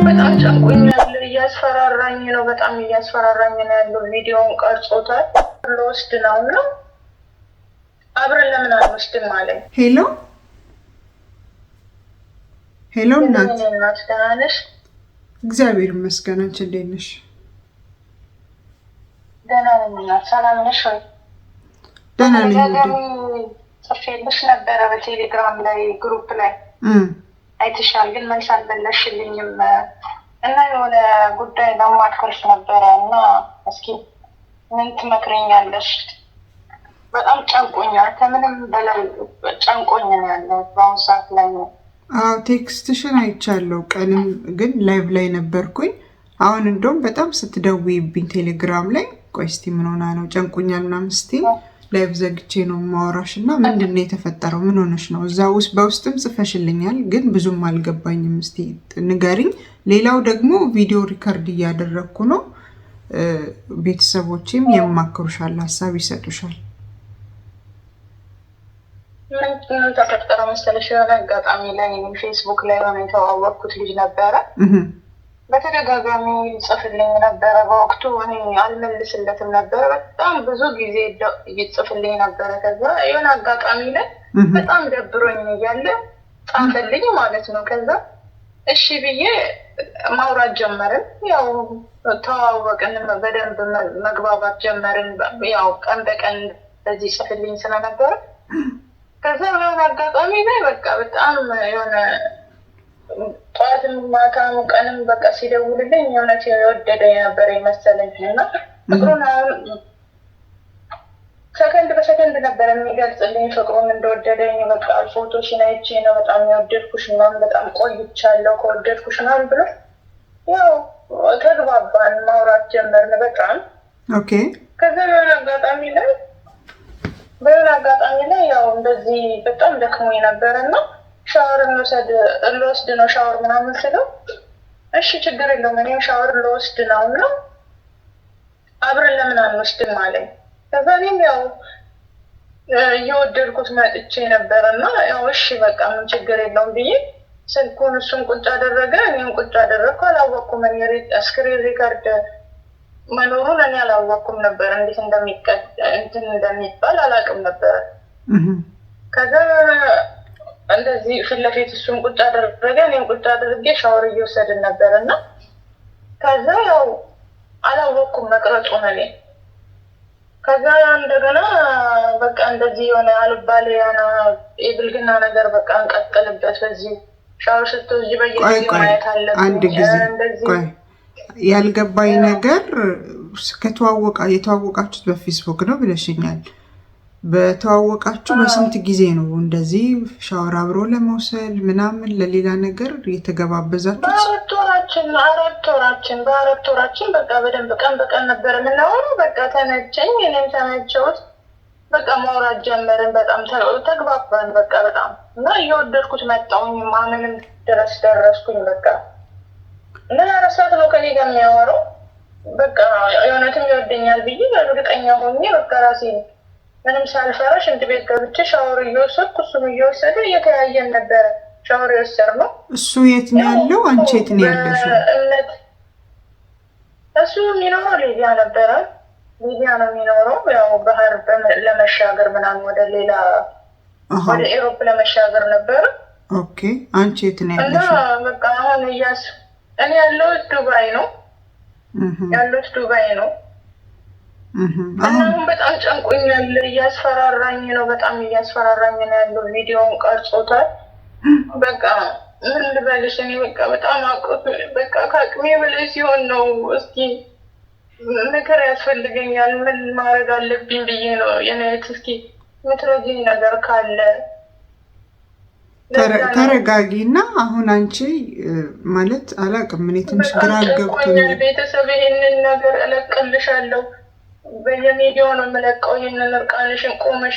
በጣም ጨንቆኛል። እያስፈራራኝ ነው። በጣም እያስፈራራኝ ነው ያለው። ቪዲዮውን ቀርጾታል። ልወስድ ነው እና አብረን ለምን አንወስድም አለኝ። ሄሎ ሄሎ፣ እናት ደህና ነሽ? እግዚአብሔር ይመስገን። አንቺ እንዴት ነሽ? ደህና ነኝ። ሰላም ነሽ ወይ? ደህና ነኝ። ጽፌልሽ ነበረ በቴሌግራም ላይ ግሩፕ ላይ አይተሻል፣ ግን መልስ አልመለስሽልኝም እና የሆነ ጉዳይ ለማትኮርሽ ነበረ እና እስኪ ምን ትመክረኛለሽ? በጣም ጨንቆኛል። ከምንም በላይ ጨንቆኛል ያለው በአሁኑ ሰዓት ላይ ነው። አዎ ቴክስትሽን አይቻለሁ። ቀንም ግን ላይቭ ላይ ነበርኩኝ። አሁን እንደውም በጣም ስትደውይብኝ ቴሌግራም ላይ ቆይ እስቲ ምን ሆና ነው ጨንቆኛል ምናምን ስትይ ላይቭ ዘግቼ ነው ማወራሽ እና ምንድነው የተፈጠረው? ምን ሆነሽ ነው? እዛ ውስጥ በውስጥም ጽፈሽልኛል ግን ብዙም አልገባኝም። እስቲ ንገሪኝ። ሌላው ደግሞ ቪዲዮ ሪከርድ እያደረግኩ ነው። ቤተሰቦቼም የማክሩሻል፣ ሀሳብ ይሰጡሻል። ምን ተፈጠረ መሰለሽ? የሆነ አጋጣሚ ላይ ፌስቡክ ላይ ሆነ የተዋወቅኩት ልጅ ነበረ። በተደጋጋሚ ይጽፍልኝ ነበረ። በወቅቱ እኔ አልመልስለትም ነበረ። በጣም ብዙ ጊዜ ይጽፍልኝ ነበረ። ከዛ የሆነ አጋጣሚ ላይ በጣም ደብሮኝ እያለ ጻፈልኝ ማለት ነው። ከዛ እሺ ብዬ ማውራት ጀመርን። ያው ተዋወቅን፣ በደንብ መግባባት ጀመርን። ያው ቀን በቀን በዚህ ጽፍልኝ ስለነበረ ከዛ የሆነ አጋጣሚ ላይ በቃ በጣም የሆነ ጠዋትም ማታም ቀንም በቃ ሲደውልልኝ የእውነት የወደደ የነበረ ይመሰለኝ እና ፍቅሩን አሁን ሰከንድ በሰከንድ ነበር የሚገልጽልኝ ፍቅሩን እንደወደደኝ። በቃ ፎቶሽን አይቼ ነው በጣም የወደድኩሽ ምናምን፣ በጣም ቆይቻለሁ ከወደድኩሽ ምናምን ብሎ ያው ተግባባን፣ ማውራት ጀመርን በጣም ኦኬ። ከዛ የሆነ አጋጣሚ ላይ ያው እንደዚህ በጣም ደክሞኝ ነበረ እና ሻወር ልወስድ ነው ሻወር ምናምን ስለው እሺ ችግር የለውም እኔም ሻወር ልወስድ ነው እና አብረን ለምን አንወስድም አለኝ። ከዛ እኔም ያው እየወደድኩት መጥቼ ነበረ እና ያው እሺ በቃ ምን ችግር የለውም ብዬ ስልኩን እሱን ቁጭ አደረገ፣ እኔም ቁጭ አደረግኩ። አላወቅኩም ስክሪን ሪከርድ መኖሩን እኔ አላወቅኩም ነበር። እንዴት እንደሚባል አላውቅም ነበረ። ከዛ እንደዚህ ፊት ለፊት እሱን ቁጭ አደረገ፣ እኔም ቁጭ አድርጌ ሻወር እየወሰድን ነበር እና ከዛ ያው አላወቅኩም መቅረጹን እኔ። ከዛ እንደገና በቃ እንደዚህ የሆነ አልባሌ የሆነ የብልግና ነገር በቃ እንቀጥልበት በዚህ ሻወር ስትወስጂ በየጊዜው ማየት አለብኝ። አንድ ጊዜ ቆይ ያልገባኝ ነገር የተዋወቃችሁት በፌስቡክ ነው ብለሽኛል። በተዋወቃችሁ በስንት ጊዜ ነው እንደዚህ ሻወር አብሮ ለመውሰድ ምናምን ለሌላ ነገር የተገባበዛችሁት? በአራት ወራችን በቃ በደንብ ቀን በቀን ነበር የምናወራው። በቃ ተመቸኝ፣ እኔም ተመቸውት። በቃ ማውራት ጀመርን። በጣም ተግባባን በቃ በጣም እና እየወደድኩት መጣሁኝ። ማመንም ድረስ ደረስኩኝ። በቃ እና ረሳት ነው ከኔ ጋር የሚያወራው። በቃ የእውነትም ይወደኛል ብዬ እርግጠኛ ሆኜ በቃ ራሴ ምንም ሳልፈራ ሽንት ቤት ገብቼ ሻወር እየወሰድኩ እሱም እየወሰደ እየተያየን ነበረ ሻወር የወሰድነው። እሱ የት ነው ያለው? አንቺ የት ነው ያለሽው? እሱ የሚኖረው ሊቢያ ነበረ። ሊቢያ ነው የሚኖረው። ያው ባህር ለመሻገር ምናምን ወደ ሌላ ወደ ኤሮፕ ለመሻገር ነበረ። ኦኬ። አንቺ የት ነው ያለሽው? እና በቃ አሁን እኔ ያለሁት ዱባይ ነው እና አሁን በጣም ጨንቆኛል። እያስፈራራኝ ነው፣ በጣም እያስፈራራኝ ነው ያለው። ቪዲዮውን ቀርጾታል። በቃ ምን ልበልሽ እኔ በቃ በጣም በቃ ከአቅሜ በላይ ሲሆን ነው። እስኪ ምክር ያስፈልገኛል። ምን ማድረግ አለብኝ ብዬ ነው የኔት። እስኪ ምትረጂኝ ነገር ካለ ተረጋጊ እና አሁን አንቺ ማለት አላውቅም፣ እኔ ትንሽ ግራ ገብቶኛል። ቤተሰብ ይሄንን ነገር እለቅልሻለሁ፣ በየሚዲያው ነው የምለቀው። ይሄንን እርቃንሽን ቆመሽ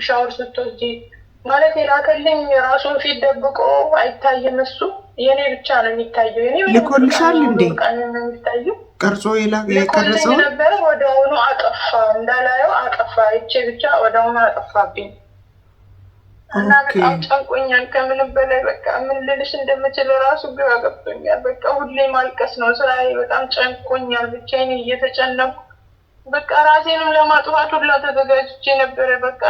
ሻወር ስትወስጂ ማለት የላከልኝ የራሱን ፊት ደብቆ አይታይም። እሱ የኔ ብቻ ነው የሚታየው። የኔ ልኮልሻል እንዴ? የሚታየው ቀርጾ የቀረጸው ነበረ። ወደ አሁኑ አጠፋ፣ እንዳላየው አጠፋ። ይቼ ብቻ ወደ አሁኑ አጠፋብኝ እና በጣም ጨንቆኛል ከምንም በላይ በቃ ምን ልልሽ እንደምችል ራሱ ግራ ገብቶኛል። በቃ ሁሌ ማልቀስ ነው ስራዬ። በጣም ጨንቆኛል፣ ብቻዬን እየተጨነኩ በቃ ራሴንም ለማጥፋት ሁላ ተዘጋጅቼ ነበረ። በቃ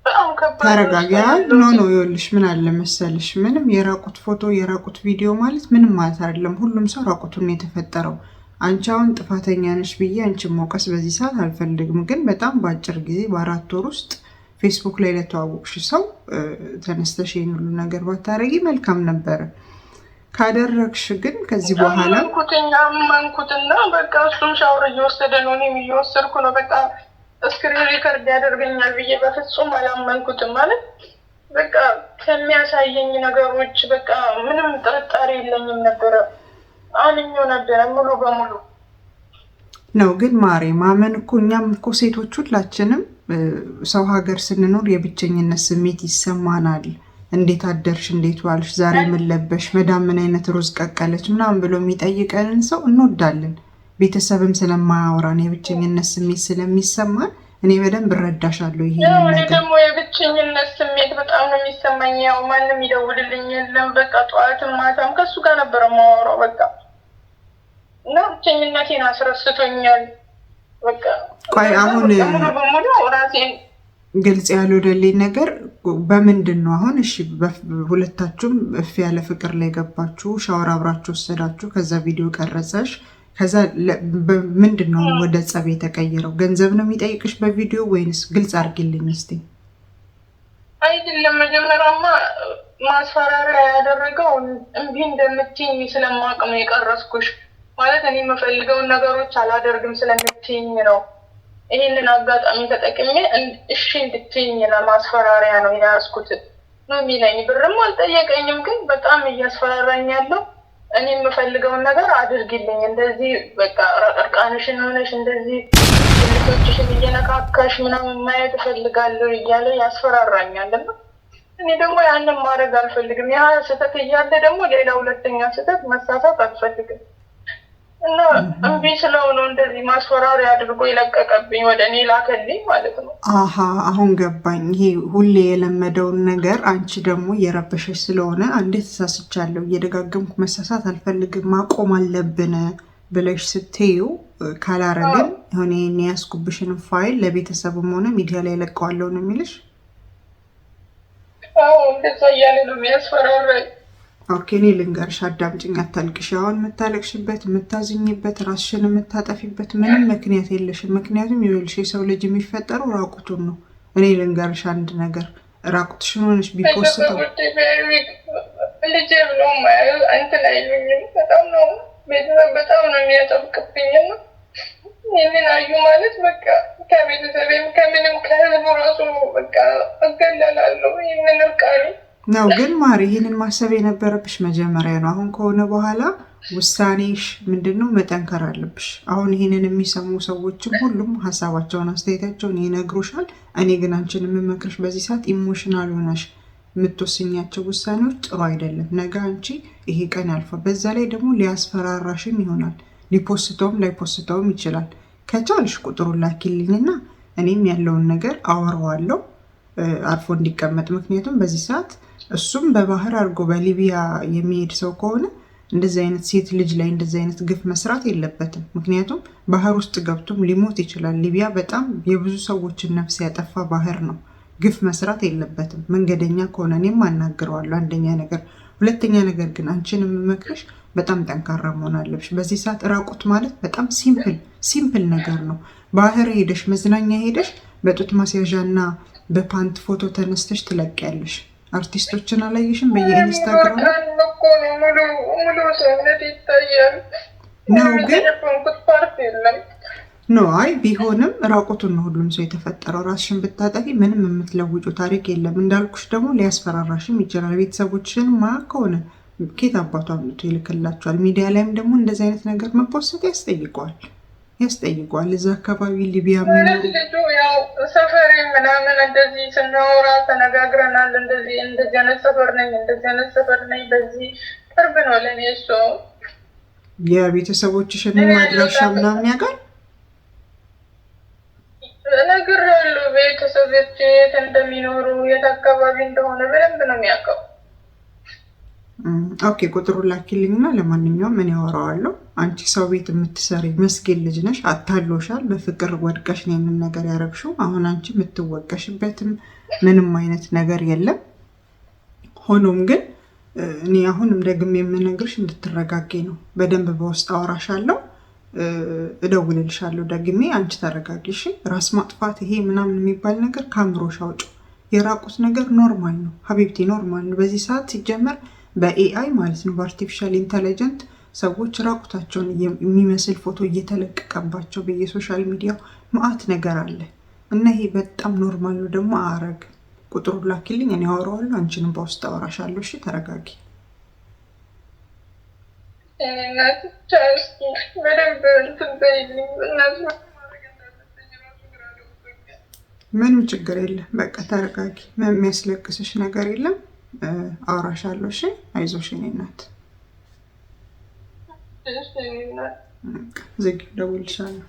በጣም ከባድ። ተረጋጊ። ኖ ይኸውልሽ ምን አለ መሰልሽ፣ ምንም የራቁት ፎቶ የራቁት ቪዲዮ ማለት ምንም ማለት አይደለም። ሁሉም ሰው ራቁቱን የተፈጠረው። አንቺ አሁን ጥፋተኛ ነሽ ብዬ አንቺን መውቀስ በዚህ ሰዓት አልፈልግም፣ ግን በጣም በአጭር ጊዜ በ4 ወር ውስጥ ፌስቡክ ላይ ለተዋወቅሽ ሰው ተነስተሽ ይህን ሁሉ ነገር ባታረጊ መልካም ነበረ። ካደረግሽ ግን ከዚህ በኋላ መንኩትና በቃ እሱም ሻወር እየወሰደ ነው፣ እኔም እየወሰድኩ ነው። በቃ ስክሪን ሪከርድ ያደርገኛል ብዬ በፍጹም አላመንኩትም። ማለት በቃ ከሚያሳየኝ ነገሮች በቃ ምንም ጥርጣሬ የለኝም ነበረ፣ አምኜው ነበረ ሙሉ በሙሉ ነው። ግን ማሬ ማመን እኮ እኛም እኮ ሴቶች ሁላችንም ሰው ሀገር ስንኖር የብቸኝነት ስሜት ይሰማናል። እንዴት አደርሽ፣ እንዴት ዋልሽ፣ ዛሬ ምን ለበሽ፣ መዳም ምን አይነት ሩዝ ቀቀለች ምናምን ብሎ የሚጠይቀንን ሰው እንወዳለን። ቤተሰብም ስለማያወራን የብቸኝነት ስሜት ስለሚሰማን እኔ በደንብ እረዳሻለሁ። ይሄ ደግሞ የብቸኝነት ስሜት በጣም ነው የሚሰማኝ። ያው ማንም ይደውልልኝ የለም። በቃ ጠዋትም ማታም ከሱ ጋር ነበረ ማወራው። በቃ እና ብቸኝነቴን አስረስቶኛል። በቃ ቆይ አሁን በሙሉ ራሴን ግልጽ ያልሆነልኝ ነገር በምንድን ነው? አሁን እሺ ሁለታችሁም እፍ ያለ ፍቅር ላይ ገባችሁ፣ ሻወር አብራችሁ ወሰዳችሁ፣ ከዛ ቪዲዮ ቀረጸሽ፣ ከዛ ምንድን ነው ወደ ጸብ የተቀየረው? ገንዘብ ነው የሚጠይቅሽ በቪዲዮ ወይንስ? ግልጽ አድርጊልኝ እስቲ። አይደለም መጀመሪያማ ማስፈራሪያ ያደረገው እምቢ እንደምትይኝ ስለማውቅ ነው የቀረስኩሽ። ማለት እኔ የምፈልገውን ነገሮች አላደርግም ስለምትይኝ ነው። ይህንን አጋጣሚ ተጠቅሜ እሺ እንድትይኝ ለማስፈራሪያ ነው የያዝኩት ነው የሚለኝ። ብርም አልጠየቀኝም፣ ግን በጣም እያስፈራራኝ ያለው እኔ የምፈልገውን ነገር አድርግልኝ፣ እንደዚህ በቃ እርቃንሽን ሆነሽ እንደዚህ ልጆችሽን እየነካካሽ ምናምን ማየት እፈልጋለሁ እያለ ያስፈራራኛል። እና እኔ ደግሞ ያንን ማድረግ አልፈልግም። ያ ስህተት እያለ ደግሞ ሌላ ሁለተኛ ስህተት መሳሳት አልፈልግም። እና እምቢ ስለው ነው እንደዚህ ማስፈራሪያ አድርጎ የለቀቀብኝ፣ ወደ እኔ ላከልኝ ማለት ነው። አሁን ገባኝ። ይሄ ሁሌ የለመደውን ነገር አንቺ ደግሞ እየረበሸች ስለሆነ አንዴ ተሳስቻለሁ፣ እየደጋገምኩ መሳሳት አልፈልግም፣ ማቆም አለብን ብለሽ ስትዩ ካላረግን ሆነ ያስኩብሽን ፋይል ለቤተሰብም ሆነ ሚዲያ ላይ ለቀዋለሁ ነው የሚልሽ? እንደዛ እያለ ነው የሚያስፈራራኝ። ኦኬ፣ እኔ ልንገርሽ፣ አዳምጪኝ፣ አታልቅሽ። አሁን የምታለቅሽበት የምታዝኝበት ራስሽን የምታጠፊበት ምንም ምክንያት የለሽም። ምክንያቱም ይኸውልሽ የሰው ልጅ የሚፈጠረው ራቁቱን ነው። እኔ ልንገርሽ አንድ ነገር፣ ራቁትሽን ሆነሽ ቢፖስተው ልጄ ብሎ እንትን አይሉኝም። በጣም ነው ቤተሰብ በጣም ነው የሚያጠብቅብኝ። ነው ይህንን አዩ ማለት በቃ ከቤተሰቤም ከምንም ከህዝቡ ራሱ በቃ እገለላለሁ። ይህንን እርቃኔ ነው። ግን ማሪ ይህንን ማሰብ የነበረብሽ መጀመሪያ ነው። አሁን ከሆነ በኋላ ውሳኔሽ ምንድነው? መጠንከር አለብሽ። አሁን ይህንን የሚሰሙ ሰዎችም ሁሉም ሀሳባቸውን አስተያየታቸውን ይነግሩሻል። እኔ ግን አንቺን የምመክርሽ በዚህ ሰዓት ኢሞሽናል ሆነሽ የምትወስኛቸው ውሳኔዎች ጥሩ አይደለም። ነገ አንቺ ይሄ ቀን ያልፋል። በዛ ላይ ደግሞ ሊያስፈራራሽም ይሆናል። ሊፖስተውም ላይፖስተውም ይችላል። ከቻልሽ ቁጥሩን ላኪልኝና እኔም ያለውን ነገር አወራዋለሁ አርፎ እንዲቀመጥ። ምክንያቱም በዚህ ሰዓት እሱም በባህር አድርጎ በሊቢያ የሚሄድ ሰው ከሆነ እንደዚህ አይነት ሴት ልጅ ላይ እንደዚህ አይነት ግፍ መስራት የለበትም። ምክንያቱም ባህር ውስጥ ገብቶም ሊሞት ይችላል። ሊቢያ በጣም የብዙ ሰዎችን ነፍስ ያጠፋ ባህር ነው። ግፍ መስራት የለበትም። መንገደኛ ከሆነ እኔም አናግረዋለሁ። አንደኛ ነገር። ሁለተኛ ነገር ግን አንቺን የምመክርሽ በጣም ጠንካራ መሆን አለብሽ። በዚህ ሰዓት ራቁት ማለት በጣም ሲምፕል ነገር ነው። ባህር ሄደሽ መዝናኛ ሄደሽ በጡት ማስያዣና በፓንት ፎቶ ተነስተሽ ትለቂያለሽ። አርቲስቶችን አላየሽም? በየኢንስታግራም ሙሉ ሰውነት ይታያል ነው። ግን ፓርት የለም ነው። አይ ቢሆንም ራቁቱን ነው ሁሉም ሰው የተፈጠረው። ራስሽን ብታጠፊ ምንም የምትለውጩ ታሪክ የለም። እንዳልኩሽ ደግሞ ሊያስፈራራሽም ይችላል። ቤተሰቦችን ማ ከሆነ ኬት አባቷ አምጥቶ ይልክላቸዋል። ሚዲያ ላይም ደግሞ እንደዚህ አይነት ነገር መፖሰት ያስጠይቀዋል። እዛ አካባቢ ሊቢያ ልጁ ያው ሰፈሬ ምናምን እንደዚህ ስናወራ ተነጋግረናል። እንደዚህ አይነት ሰፈር ነኝ፣ እንደዚህ አይነት ሰፈር ነኝ፣ በዚህ ቅርብ ነው ለእኔ እሱ። የቤተሰቦችሽን ማድረሻ ምናምን ያውቃል? እነግርሃለሁ። ቤተሰቦቼ የት እንደሚኖሩ የት አካባቢ እንደሆነ በደንብ ነው የሚያውቀው። ኦኬ ቁጥሩን ላኪልኝና ለማንኛውም ምን ያወራዋለሁ። አንቺ ሰው ቤት የምትሰሪ መስኪን ልጅ ነሽ። አታሎሻል። በፍቅር ወድቀሽ ነው ይህንን ነገር ያረግሽው። አሁን አንቺ የምትወቀሽበትም ምንም አይነት ነገር የለም። ሆኖም ግን እኔ አሁንም ደግሜ የምነግርሽ እንድትረጋጊ ነው። በደንብ በውስጥ አወራሻለሁ፣ እደውልልሻለሁ ደግሜ። አንቺ ተረጋጊሽ። ራስ ማጥፋት ይሄ ምናምን የሚባል ነገር ከአእምሮሽ አውጪው። የራቁት ነገር ኖርማል ነው ሀቢብቲ፣ ኖርማል ነው። በዚህ ሰዓት ሲጀመር በኤአይ ማለት ነው በአርቲፊሻል ኢንተለጀንት ሰዎች ራቁታቸውን የሚመስል ፎቶ እየተለቀቀባቸው በየሶሻል ሚዲያው መዓት ነገር አለ እና ይሄ በጣም ኖርማል ነው። ደግሞ አረግ ቁጥሩን ላኪልኝ፣ እኔ አወራዋለሁ። አንቺንም በውስጥ አወራሻለሁ። እሺ ተረጋጊ። ምንም ችግር የለም። በቃ ተረጋጊ። የሚያስለቅስሽ ነገር የለም። አወራሻለሁ። እሺ አይዞሽ የኔ እናት። ዝግ፣ እደውልልሻለሁ።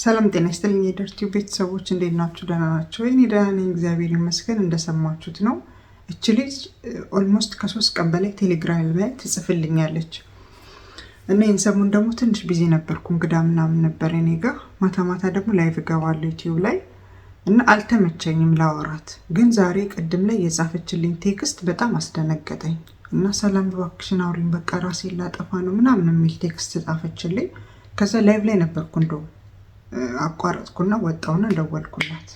ሰላም ጤና ይስጥልኝ የደርቲው ቤተሰቦች፣ እንዴት ናችሁ? ደህና ናቸው? እኔ ደህና ነኝ እግዚአብሔር ይመስገን። እንደሰማችሁት ነው እች ልጅ ኦልሞስት ከ3 ቀን በላይ ቴሌግራም ላይ ትጽፍልኛለች እና ይህን ሰሞን ደግሞ ትንሽ ቢዚ ነበርኩ፣ እንግዳ ምናምን ነበር እኔ ጋ። ማታ ማታ ደግሞ ላይቭ እገባለሁ ዩቲዩብ ላይ እና አልተመቸኝም ላወራት። ግን ዛሬ ቅድም ላይ የጻፈችልኝ ቴክስት በጣም አስደነገጠኝ እና ሰላም እባክሽን አውሪኝ፣ በቃ ራሴን ላጠፋ ነው ምናምን የሚል ቴክስት ጻፈችልኝ። ከዛ ላይቭ ላይ ነበርኩ፣ እንደው አቋረጥኩና ወጣውና ደወልኩላት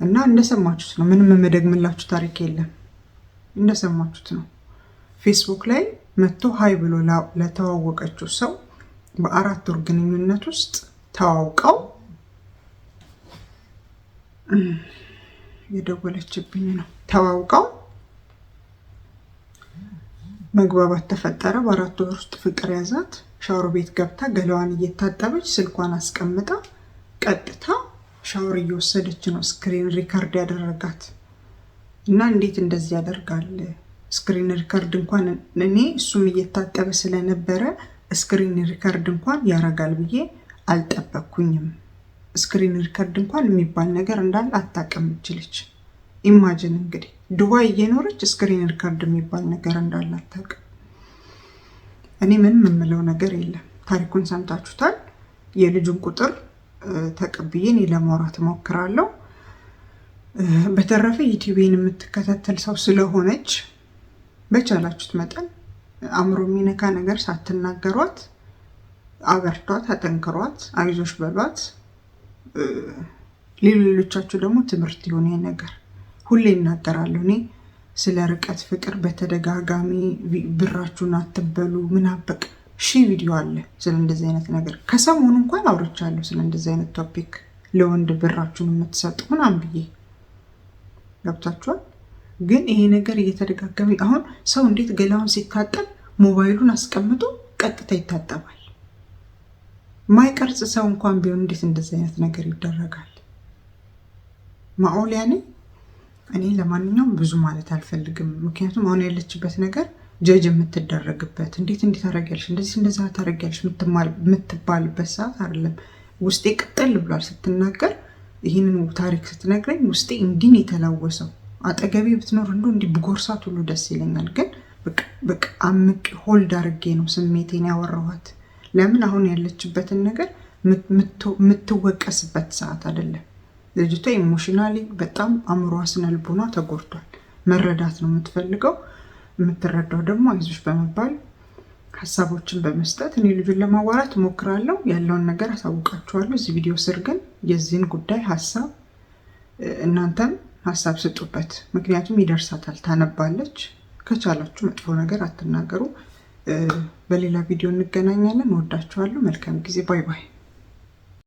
እና እንደሰማችሁት ነው። ምንም የምደግምላችሁ ታሪክ የለም። እንደሰማችሁት ነው። ፌስቡክ ላይ መጥቶ ሀይ ብሎ ለተዋወቀችው ሰው በ4 ወር ግንኙነት ውስጥ ተዋውቀው የደወለችብኝ ነው። ተዋውቀው መግባባት ተፈጠረ። በ4 ወር ውስጥ ፍቅር ያዛት። ሻወር ቤት ገብታ ገላዋን እየታጠበች ስልኳን አስቀምጣ ቀጥታ ሻወር እየወሰደች ነው ስክሪን ሪካርድ ያደረጋት እና እንዴት እንደዚህ ያደርጋል? ስክሪን ሪካርድ እንኳን እኔ እሱም እየታጠበ ስለነበረ ስክሪን ሪካርድ እንኳን ያረጋል ብዬ አልጠበቅኩኝም። ስክሪን ሪካርድ እንኳን የሚባል ነገር እንዳለ አታውቅም ይችልች። ኢማጂን እንግዲህ ዱባይ እየኖረች ስክሪን ሪካርድ የሚባል ነገር እንዳለ አታውቅም። እኔ ምንም የምለው ነገር የለም። ታሪኩን ሰምታችሁታል። የልጁን ቁጥር ተቀብዬ እኔ ለማውራት እሞክራለሁ። በተረፈ ዩቲዩብን የምትከታተል ሰው ስለሆነች በቻላችሁት መጠን አእምሮ የሚነካ ነገር ሳትናገሯት አበርቷት፣ አጠንክሯት፣ አይዞሽ በሏት። ሌሎቻችሁ ደግሞ ትምህርት የሆነ ነገር ሁሌ እናገራለሁ እኔ ስለ ርቀት ፍቅር በተደጋጋሚ ብራችሁን አትበሉ ምናበቅ ቪዲዮ አለ ስለ እንደዚህ አይነት ነገር። ከሰሞኑ እንኳን አውርቻለሁ ስለ እንደዚህ አይነት ቶፒክ። ለወንድ ብራችሁን የምትሰጡ ምናምን ብዬ ገብታችኋል። ግን ይሄ ነገር እየተደጋገመ አሁን ሰው እንዴት ገላውን ሲታጠብ ሞባይሉን አስቀምጦ ቀጥታ ይታጠባል? ማይቀርጽ ሰው እንኳን ቢሆን እንዴት እንደዚህ አይነት ነገር ይደረጋል? ማኦል ያኔ እኔ ለማንኛውም ብዙ ማለት አልፈልግም። ምክንያቱም አሁን ያለችበት ነገር ጀጅ የምትደረግበት እንዴት ታረጋለሽ እንደዚህ ታረጋለሽ የምትባልበት ሰዓት አይደለም። ውስጤ ቅጥል ብሏል ስትናገር። ይህንን ታሪክ ስትነግረኝ ውስጤ እንዲህ የተላወሰው። አጠገቤ ብትኖር እንዲህ ብጎርሳት ሁሉ ደስ ይለኛል። ግን በቃ አምቄ ሆልድ አድርጌ ነው ስሜቴን ያወራኋት። ለምን አሁን ያለችበትን ነገር የምትወቀስበት ሰዓት አይደለም። ልጅቷ ኢሞሽናሊ በጣም አእምሮዋ ስነ ልቦና ተጎድቷል። መረዳት ነው የምትፈልገው። የምትረዳው ደግሞ አይዞሽ በመባል ሀሳቦችን በመስጠት እኔ ልጁን ለማዋራት እሞክራለሁ። ያለውን ነገር አሳውቃችኋለሁ። እዚህ ቪዲዮ ስር ግን የዚህን ጉዳይ ሀሳብ እናንተም ሀሳብ ስጡበት። ምክንያቱም ይደርሳታል፣ ታነባለች። ከቻላችሁ መጥፎ ነገር አትናገሩ። በሌላ ቪዲዮ እንገናኛለን። ወዳችኋለሁ። መልካም ጊዜ። ባይ ባይ።